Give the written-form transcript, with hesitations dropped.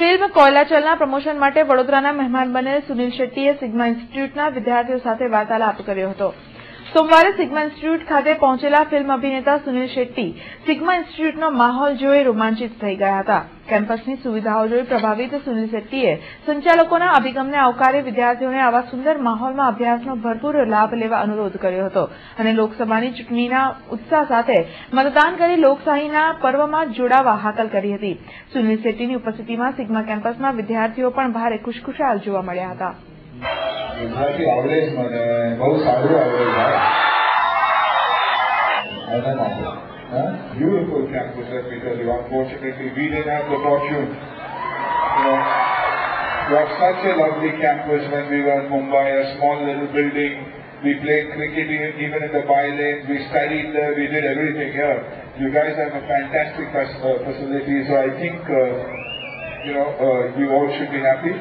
Film કોયલાચલના promotion માટે વડોદરાના મહેમાન બનેલ સુનિલ શેટ્ટીએ સિગ્મા ઇન્સ્ટિટ્યૂટના વિદ્યાર્થીઓ સાથે વાર્તાલાપ કર્યો હતો. સોમવારે સિગ્મા ઇન્સ્ટિટ્યૂટ ખાતે પહોંચેલા ફિલ્મ અભિનેતા સુનિલ શેટ્ટી સિગ્મા ઇન્સ્ટિટ્યૂટનો માહોલ જોઈ રોમાંચિત થઈ ગયા હતા. કેમ્પસની સુવિધાઓ જોઈ પ્રભાવિત સુનિલ શેટ્ટીએ સંચાલકોના અભિગમને આવકારી વિદ્યાર્થીઓને આવા સુંદર માહોલમાં અભ્યાસનો ભરપૂર લાભ લેવા અનુરોધ કર્યો હતો અને લોકસભાની ચૂંટણીના ઉત્સાહ સાથે મતદાન કરી લોકશાહીના પર્વમાં જોડાવા હાકલ કરી હતી. સુનિલ શેટ્ટીની ઉપસ્થિતિમાં સિગ્મા કેમ્પસના વિદ્યાર્થીઓ પણ ભારે ખુશખુશાલ જોવા મળ્યા હતા. વિદ્યાર્થી આવડે જ મને બહુ સારું આવડે છે. Beautiful campus, let me tell you. Unfortunately, we didn't have the fortune. We have such a lovely campus when we were in Mumbai, a small little building. We played cricket even in the by-lanes. We studied there. We did everything here. You guys have a fantastic facility, so I think you all should be happy.